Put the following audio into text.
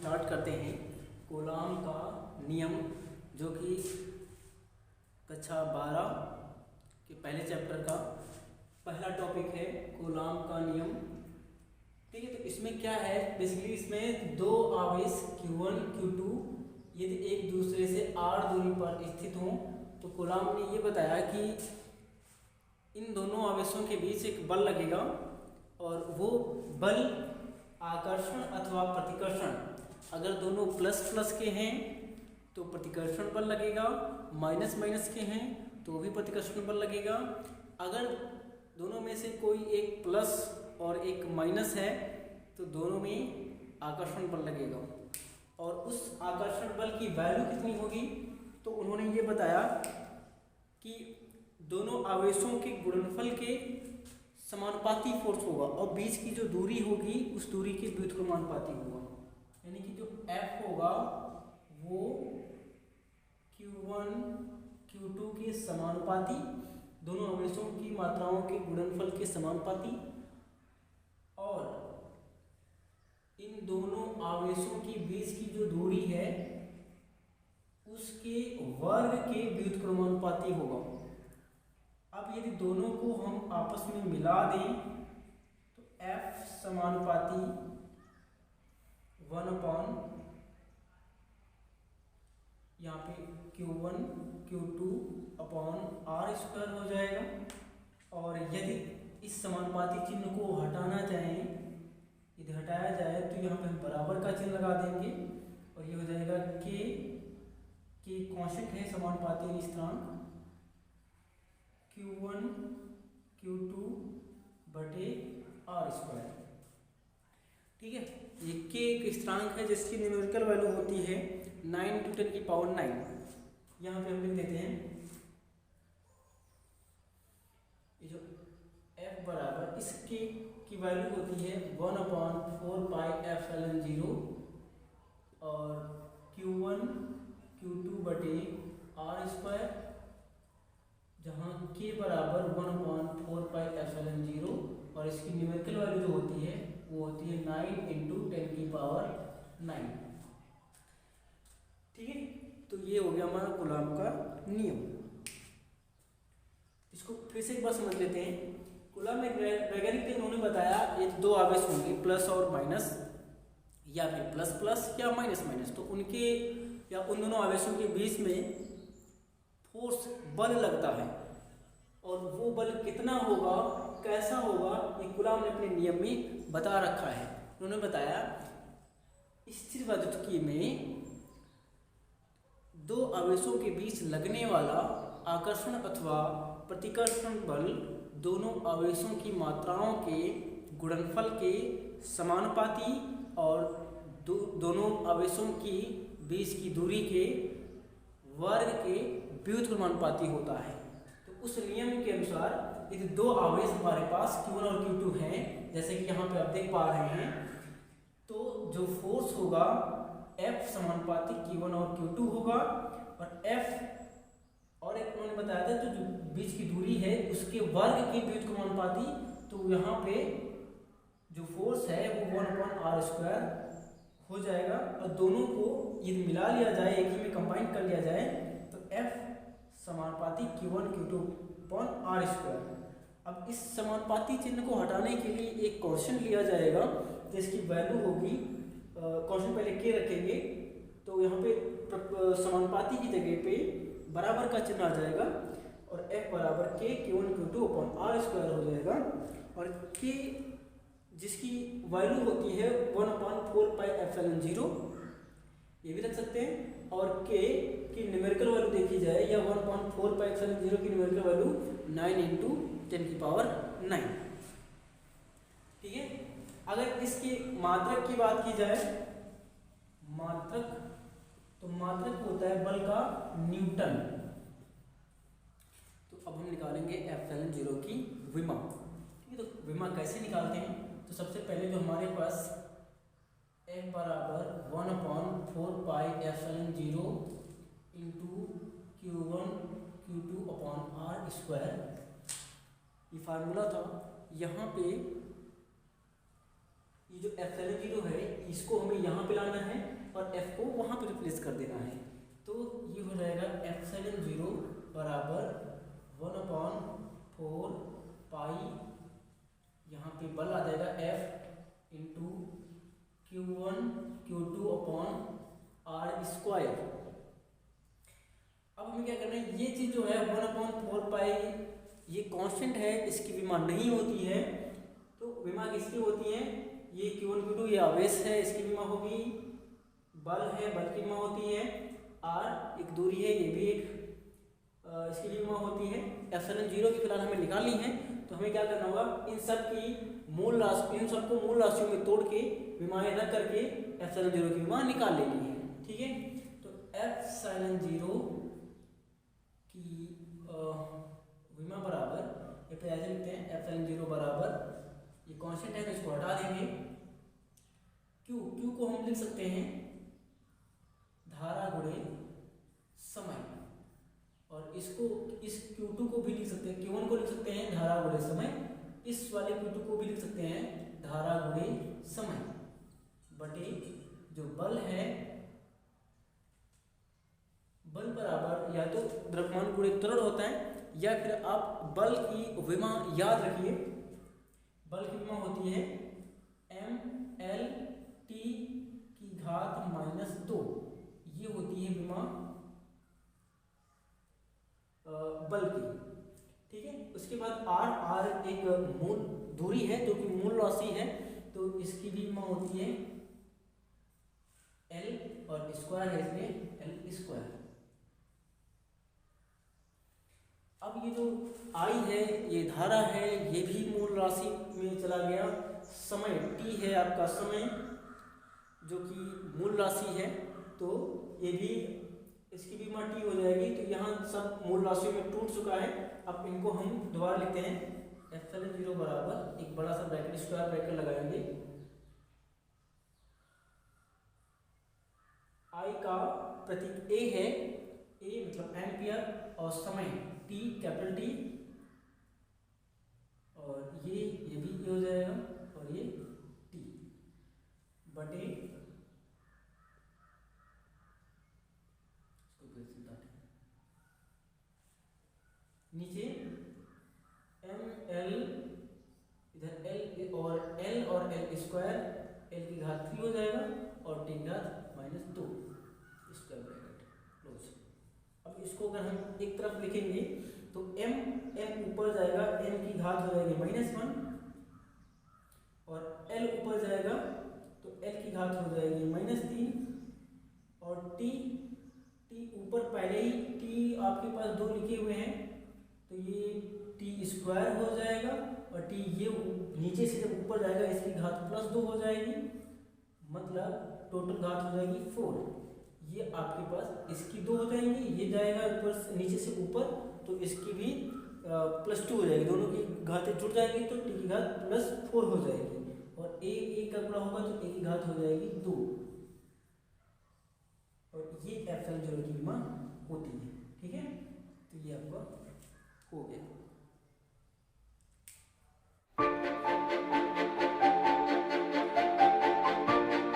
Start करते हैं Coulomb का नियम, जो कि कक्षा 12 के पहले चैप्टर का पहला टॉपिक है कूलॉम का नियम। ठीक है, तो इसमें क्या है, बेसिकली इसमें दो आवेश Q1 Q2 यदि एक दूसरे से r दूरी पर स्थित हों तो कूलॉम ने ये बताया कि इन दोनों आवेशों के बीच एक बल लगेगा और वो बल आकर्षण अथवा प्रतिकर्षण, अगर दोनों प्लस प्लस के हैं तो प्रतिकर्षण बल लगेगा, माइनस माइनस के हैं तो भी प्रतिकर्षण बल लगेगा। अगर दोनों में से कोई एक प्लस और एक माइनस है तो दोनों में आकर्षण बल लगेगा। और उस आकर्षण बल की वैल्यू कितनी होगी, तो उन्होंने ये बताया कि दोनों आवेशों के गुणनफल के समानुपाती फोर्स होगा और बीच की जो दूरी होगी उस दूरी के व्युत्क्रमानुपाती होगा। यानी कि जो F होगा वो Q1 Q2 के समानुपाती, दोनों आवेशों की मात्राओं के गुणनफल के समानुपाती, और इन दोनों आवेशों के बीच की जो दूरी है उसके वर्ग के व्युत्क्रमानुपाती होगा। अब यदि दोनों को हम आपस में मिला दें तो F समानुपाती 1/, यहाँ पे Q1 Q2 अपॉन r² हो जाएगा। और यदि इस समानुपाती चिन्ह को हटाना चाहें, यदि हटाया जाए तो यहाँ पे हम बराबर का चिन्ह लगा देंगे और ये हो जाएगा के कांस्टेंट है समानुपाती स्थिरांक Q1 Q2 बटे r²। ठीक है, ये के एक स्थिरांक है जिसकी न्यूमेरिकल वैल्यू होती है 9 × 10⁹। यहाँ पे हम लिख देते हैं ये जो F बराबर इसके की वैल्यू होती है 1/4πε0 और Q1 Q2 बटे r², जहाँ k बराबर 1/4πε0 और इसकी न्यूमेरिकल वैल्यू जो होती है वो होती है 9 × 10⁹। ठीक है, तो ये हो गया हमारा कूलॉम का नियम। इसको फिर से एक बार समझ लेते हैं। कूलॉम में वैज्ञानिक ने उन्होंने बताया ये दो आवेश होंगे प्लस और माइनस, या फिर प्लस प्लस या माइनस माइनस, तो उनके या उन दोनों आवेशों के बीच में फोर्स बल लगता है और वो बल कितना होगा, कैसा होगा, ये कूलॉम ने अपने नियम में बता रखा है। उन्होंने बताया स्थिर वैद्युतिकी में दो आवेशों के बीच लगने वाला आकर्षण अथवा प्रतिकर्षण बल दोनों आवेशों की मात्राओं के गुणनफल के समानुपाती और दोनों आवेशों की बीच की दूरी के वर्ग के व्युत्क्रमानुपाती होता है। तो उस नियम के अनुसार यदि दो आवेश हमारे पास Q1 और Q2 हैं, जैसे कि यहाँ पे आप देख पा रहे हैं, तो जो फोर्स होगा F समानुपाती Q1 और Q2 होगा और F और एक उन्होंने बताया था जो बीच की दूरी है उसके वर्ग के व्युत्क्रमानुपाती, तो यहाँ पे जो फोर्स है वो 1/r² हो जाएगा और दोनों को यदि मिला लिया जाए, एक ही में कंबाइन कर लिया जाए तो F समानुपाती Q1 Q2/r²। अब इस समानुपाती चिन्ह को हटाने के लिए एक कांस्टेंट लिया जाएगा जिसकी वैल्यू होगी, कांस्टेंट पहले k रखेंगे तो यहाँ पे समानुपाती की जगह पे बराबर का चिन्ह आ जाएगा और F बराबर k Q1 Q2/r² हो जाएगा। और k जिसकी वैल्यू होती है 1/4πε0 ये भी रख सकते हैं, और k की न्यूमेरिकल वैल्यू देखी जाए या 1/4πε0 की न्यूमेरिकल वैल्यू 9 × 10⁹। ठीक है, अगर इसकी मात्रक की बात की जाए, मात्रक, तो मात्रक होता है बल का न्यूटन। तो अब हम निकालेंगे ε0 की विमा। ठीक है, तो विमा कैसे निकालते हैं, तो सबसे पहले जो हमारे पास F बराबर 1/4πε0 × Q1 Q2/r² ये फार्मूला था। यहाँ पे ये जो एप्सिलॉन जीरो है इसको हमें यहाँ पे लाना है और एफ को वहाँ पे रिप्लेस कर देना है। तो ये हो जाएगा एप्सिलॉन जीरो बराबर 1/4 पाई, यहाँ पे बल आ जाएगा F into Q1 Q2 upon R square. अब हमें क्या करना है, ये चीज़ जो है 1/4 पाई ये कांस्टेंट है, इसकी विमा नहीं होती है। तो विमा किसकी होती है, ये Q1 Q2 ये आवेश है, इसकी विमा होगी। बल है, बल की विमा होती है। आर एक दूरी है, ये भी एक इसकी भी विमा होती है। एप्सिलॉन जीरो की फिलहाल हमें निकालनी है, तो हमें क्या करना होगा, इन सब की मूल राशि, इन सबको मूल राशियों में तोड़ के विमाएं रख करके एप्सिलॉन जीरो की विमा निकाल लेनी है। ठीक है, तो एप्सिलॉन जीरो की विमा बराबर, ये पे ऐसे लिखते हैं, एप्सिलॉन जीरो बराबर, ये कांस्टेंट है तो इसको हटा देंगे। क्यू को हम लिख सकते हैं धारा गुणे समय, और इसको इस Q2 को भी लिख सकते हैं, Q1 को लिख सकते हैं धारा गुणे समय, इस वाले Q2 को भी लिख सकते हैं धारा गुणे समय बटे जो बल है, बल बराबर या तो द्रव्यमान गुणे त्वरण होता है, या फिर आप बल की विमा याद रखिए, बल की विमा होती है mLT की घात -2, ये होती है विमा बल की। ठीक है, उसके बाद आर एक मूल दूरी है जो कि मूल राशि है, तो इसकी भी विमा होती है L और स्क्वायर है इसमें L स्क्वायर। अब ये जो I है ये धारा है, ये भी मूल राशि में चला गया। समय T है आपका समय जो कि मूल राशि है, तो ये भी इसकी भी विमा T हो जाएगी। तो यहाँ सब मूल राशियों में टूट चुका है। अब इनको हम दोबारा लिखते हैं, एप्सिलॉन जीरो बराबर एक बड़ा सा ब्रैकेट स्क्वायर ब्रैकेट लगाएंगे, I का प्रतीक A है, A मतलब एम्पियर, और समय T कैपिटल T, और ये भी A हो जाएगा, और ये T बटे नीचे mL, इधर L और L स्क्वायर, L की घात 3 हो जाएगा और T की घात -2 स्क्वायर ब्रैकेट क्लोज। अब इसको अगर हम एक तरफ लिखेंगे तो m ऊपर जाएगा, m की घात हो जाएगी -1, और L ऊपर जाएगा तो L की घात हो जाएगी -3, और T ऊपर पहले ही T आपके पास 2 लिखे हुए हैं, तो ये T स्क्वायर हो जाएगा, और T ये नीचे से जब ऊपर जाएगा इसकी घात +2 हो जाएगी, मतलब टोटल घात हो जाएगी 4। ये आपके पास इसकी 2 हो जाएंगी, ये जाएगा ऊपर नीचे से ऊपर, तो इसकी भी +2 हो जाएगी, दोनों की घातें जुड़ जाएंगी, तो T की घात +4 हो जाएगी, और एक का गुणा होगा तो A की घात हो जाएगी 2, और ये एप्सिलॉन जीरो की विमा होती है। ठीक है, तो ये आपका हो गया।